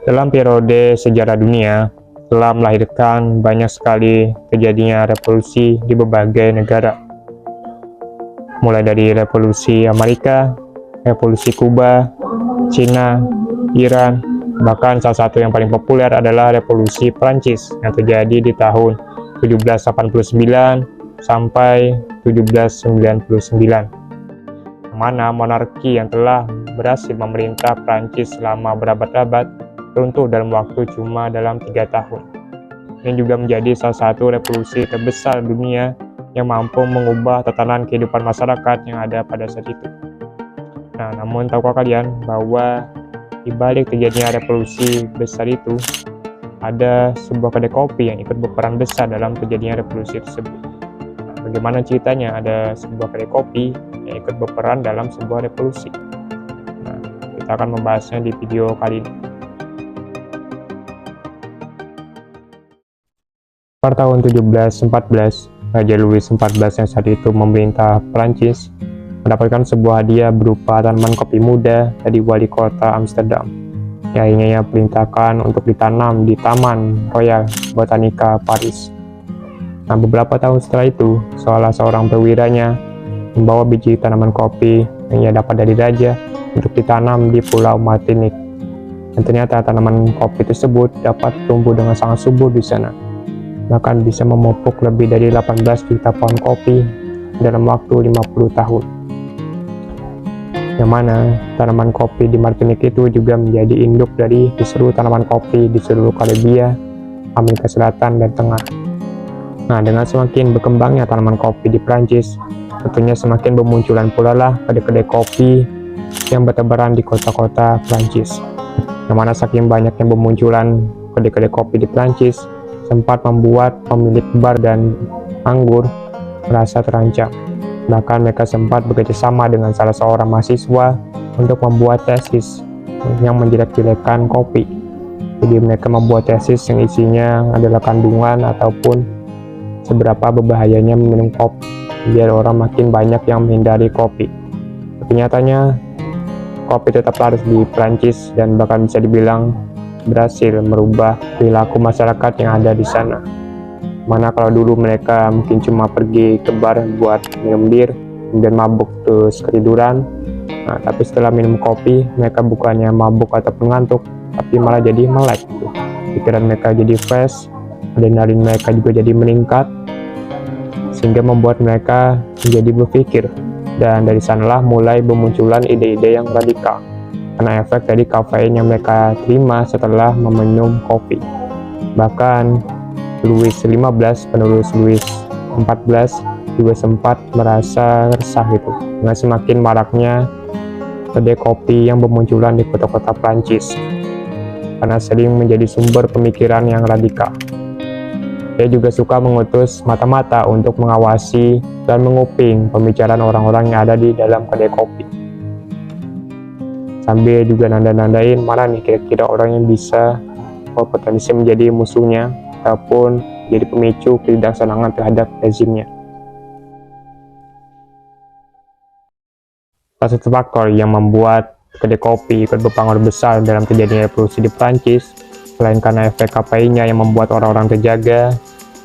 Dalam periode sejarah dunia, telah melahirkan banyak sekali terjadinya revolusi di berbagai negara. Mulai dari revolusi Amerika, revolusi Kuba, Cina, Iran, bahkan salah satu yang paling populer adalah revolusi Prancis yang terjadi di tahun 1789 sampai 1799. Mana monarki yang telah berhasil memerintah Prancis selama berabad-abad runtuh dalam waktu cuma dalam 3 tahun. Ini juga menjadi salah satu revolusi terbesar dunia yang mampu mengubah tatanan kehidupan masyarakat yang ada pada saat itu. Nah, namun tahukah kalian bahwa di balik terjadinya revolusi besar itu ada sebuah kedai kopi yang ikut berperan besar dalam terjadinya revolusi tersebut. Bagaimana ceritanya ada sebuah kedai kopi yang ikut berperan dalam sebuah revolusi? Nah, kita akan membahasnya di video kali ini. Pada tahun 1714, Raja Louis XIV yang saat itu memerintah Prancis mendapatkan sebuah hadiah berupa tanaman kopi muda dari wali kota Amsterdam yang akhirnya perintahkan untuk ditanam di Taman Royal Botanica Paris. Nah, beberapa tahun setelah itu, salah seorang perwiranya membawa biji tanaman kopi yang ia dapat dari raja untuk ditanam di Pulau Martinique. Dan ternyata tanaman kopi tersebut dapat tumbuh dengan sangat subur di sana. Bahkan bisa memupuk lebih dari 18 juta pohon kopi dalam waktu 50 tahun. Yang mana tanaman kopi di Martinique itu juga menjadi induk dari di seluruh tanaman kopi di seluruh Karibia, Amerika Selatan, dan Tengah. Nah, dengan semakin berkembangnya tanaman kopi di Prancis, tentunya semakin bermunculan pula lah kedai-kedai kopi yang bertebaran di kota-kota Prancis. Yang mana saking banyak yang bermunculan kedai-kedai kopi di Prancis, sempat membuat pemilik bar dan anggur merasa terancam. Bahkan mereka sempat bekerjasama dengan salah seorang mahasiswa untuk membuat tesis yang menjelek-jelekan kopi. Jadi mereka membuat tesis yang isinya adalah kandungan ataupun seberapa berbahayanya meminum kopi, biar orang makin banyak yang menghindari kopi. Tapi nyatanya kopi tetap laris di Prancis dan bahkan bisa dibilang berhasil merubah perilaku masyarakat yang ada di sana. Mana kalau dulu mereka mungkin cuma pergi ke bar buat minum bir dan mabuk terus ketiduran. Nah, tapi setelah minum kopi, mereka bukannya mabuk ataupun ngantuk, tapi malah jadi melek gitu. Pikiran mereka jadi fresh, adrenalin mereka juga jadi meningkat, sehingga membuat mereka menjadi berpikir. Dan dari sanalah mulai bermunculan ide-ide yang radikal karena efek dari kafein yang mereka terima setelah meminum kopi. Bahkan Louis XV, penerus Louis XIV, juga sempat merasa resah gitu dengan semakin maraknya kedai kopi yang bermunculan di kota-kota Prancis karena sering menjadi sumber pemikiran yang radikal. Dia juga suka mengutus mata-mata untuk mengawasi dan menguping pembicaraan orang-orang yang ada di dalam kedai kopi. Sambil juga nanda-nandain mana nih kira-kira orang yang bisa berpotensi menjadi musuhnya ataupun jadi pemicu ketidaksenangan terhadap rezimnya. Salah satu faktor yang membuat kedai kopi ikut berpengaruh besar dalam terjadinya revolusi di Prancis, selain karena efek kafeinnya yang membuat orang-orang terjaga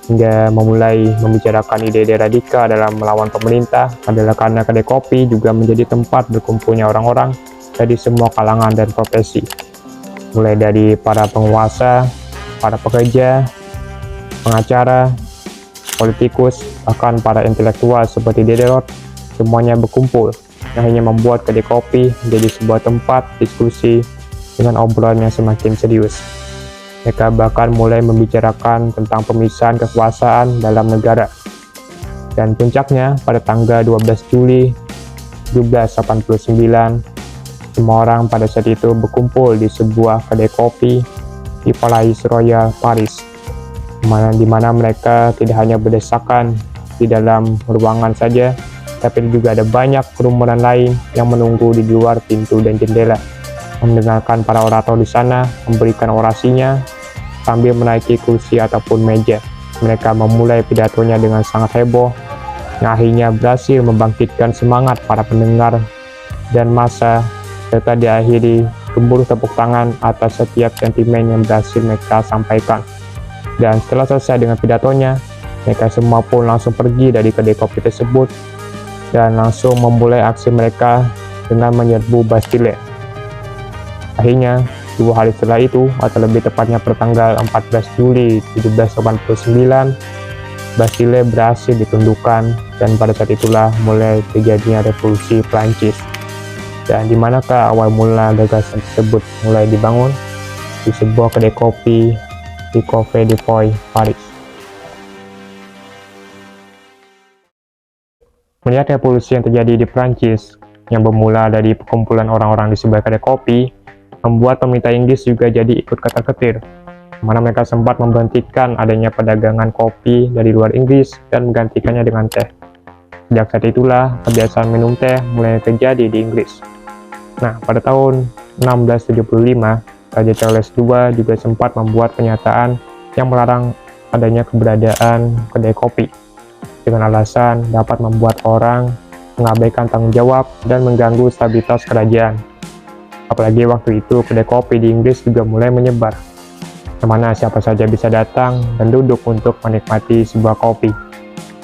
hingga memulai membicarakan ide-ide radikal dalam melawan pemerintah, adalah karena kedai kopi juga menjadi tempat berkumpulnya orang-orang dari semua kalangan dan profesi, mulai dari para penguasa, para pekerja, pengacara, politikus, bahkan para intelektual seperti Diderot, semuanya berkumpul, yang hanya membuat kedai kopi menjadi sebuah tempat diskusi dengan obrolan yang semakin serius. Mereka bahkan mulai membicarakan tentang pemisahan kekuasaan dalam negara. Dan puncaknya pada tanggal 12 Juli 1789, semua orang pada saat itu berkumpul di sebuah kedai kopi di Palais Royal Paris, di mana mereka tidak hanya berdesakan di dalam ruangan saja, tapi juga ada banyak kerumunan lain yang menunggu di luar pintu dan jendela, mendengarkan para orator di sana memberikan orasinya sambil menaiki kursi ataupun meja. Mereka memulai pidatonya dengan sangat heboh, yang akhirnya berhasil membangkitkan semangat para pendengar dan massa, serta diakhiri bergemuruh tepuk tangan atas setiap sentimen yang berhasil mereka sampaikan. Dan setelah selesai dengan pidatonya, mereka semua pun langsung pergi dari kedai kopi tersebut dan langsung memulai aksi mereka dengan menyerbu Bastille. Akhirnya, 2 hari setelah itu, atau lebih tepatnya pertanggal 14 Juli 1789, Bastille berhasil ditundukkan, dan pada saat itulah mulai terjadinya revolusi Prancis. Dan di manakah awal mula gagasan tersebut mulai dibangun? Di sebuah kedai kopi di Café de Foy, Paris. Melihat revolusi yang terjadi di Prancis, yang bermula dari perkumpulan orang-orang di sebuah kedai kopi, membuat pemerintah Inggris juga jadi ikut ketar-ketir, mana mereka sempat memberhentikan adanya perdagangan kopi dari luar Inggris dan menggantikannya dengan teh. Sejak saat itulah kebiasaan minum teh mulai terjadi di Inggris. Nah, pada tahun 1675, Raja Charles II juga sempat membuat pernyataan yang melarang adanya keberadaan kedai kopi, dengan alasan dapat membuat orang mengabaikan tanggung jawab dan mengganggu stabilitas kerajaan. Apalagi waktu itu kedai kopi di Inggris juga mulai menyebar, kemana siapa saja bisa datang dan duduk untuk menikmati sebuah kopi.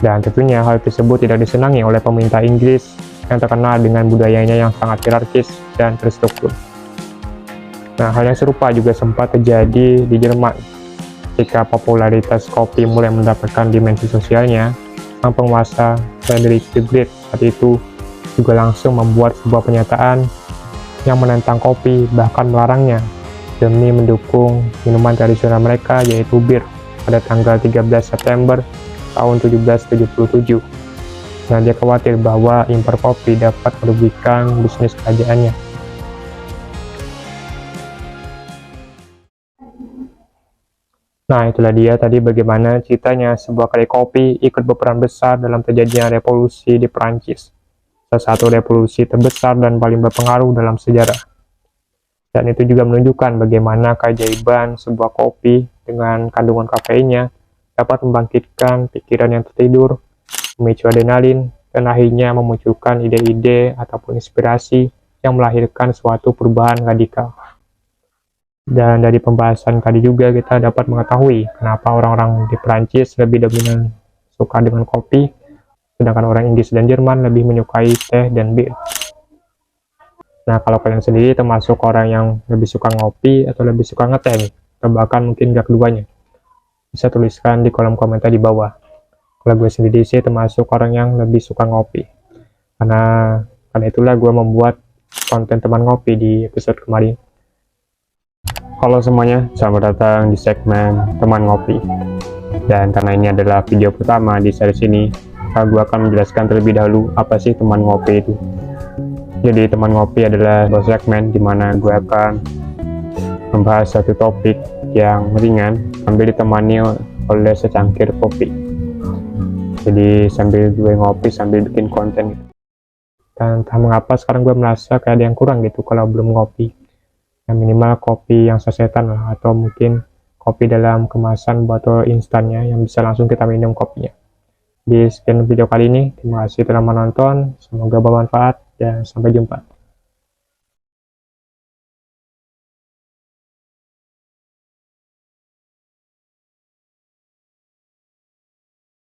Dan tentunya hal tersebut tidak disenangi oleh pemerintah Inggris yang terkenal dengan budayanya yang sangat hierarkis dan terstruktur. Nah, hal yang serupa juga sempat terjadi di Jerman. Ketika popularitas kopi mulai mendapatkan dimensi sosialnya, sang penguasa Frederick the Great saat itu juga langsung membuat sebuah pernyataan yang menentang kopi, bahkan melarangnya, demi mendukung minuman tradisional mereka yaitu bir pada tanggal 13 September tahun 1777. Dan dia khawatir bahwa impor kopi dapat merugikan bisnis kerajaannya. Nah, itulah dia tadi bagaimana ceritanya sebuah kedai kopi ikut berperan besar dalam terjadinya revolusi di Prancis. Salah satu revolusi terbesar dan paling berpengaruh dalam sejarah. Dan itu juga menunjukkan bagaimana keajaiban sebuah kopi dengan kandungan kafeinnya dapat membangkitkan pikiran yang tertidur, memicu adrenalin, dan akhirnya memunculkan ide-ide ataupun inspirasi yang melahirkan suatu perubahan radikal. Dan dari pembahasan tadi juga kita dapat mengetahui kenapa orang-orang di Prancis lebih dominan suka dengan kopi, sedangkan orang Inggris dan Jerman lebih menyukai teh dan bir. Nah, kalau kalian sendiri termasuk orang yang lebih suka ngopi atau lebih suka ngeteh nih, atau bahkan mungkin gak keduanya, bisa tuliskan di kolom komentar di bawah. Kalau gue sendiri sih termasuk orang yang lebih suka ngopi, karena itulah gue membuat konten teman ngopi di episode kemarin. Halo semuanya, selamat datang di segmen teman ngopi. Dan karena ini adalah video pertama di series ini, gue akan menjelaskan terlebih dahulu apa sih teman ngopi itu. Jadi teman ngopi adalah sebuah segmen di mana gue akan membahas satu topik yang ringan sambil ditemani oleh secangkir kopi. Jadi sambil gue ngopi sambil bikin konten gitu. Dan entah mengapa sekarang gue merasa kayak ada yang kurang gitu kalau belum ngopi. Yang minimal kopi yang sasetan lah, atau mungkin kopi dalam kemasan botol instannya yang bisa langsung kita minum kopinya. Di sekian video kali ini, terima kasih telah menonton, semoga bermanfaat dan sampai jumpa.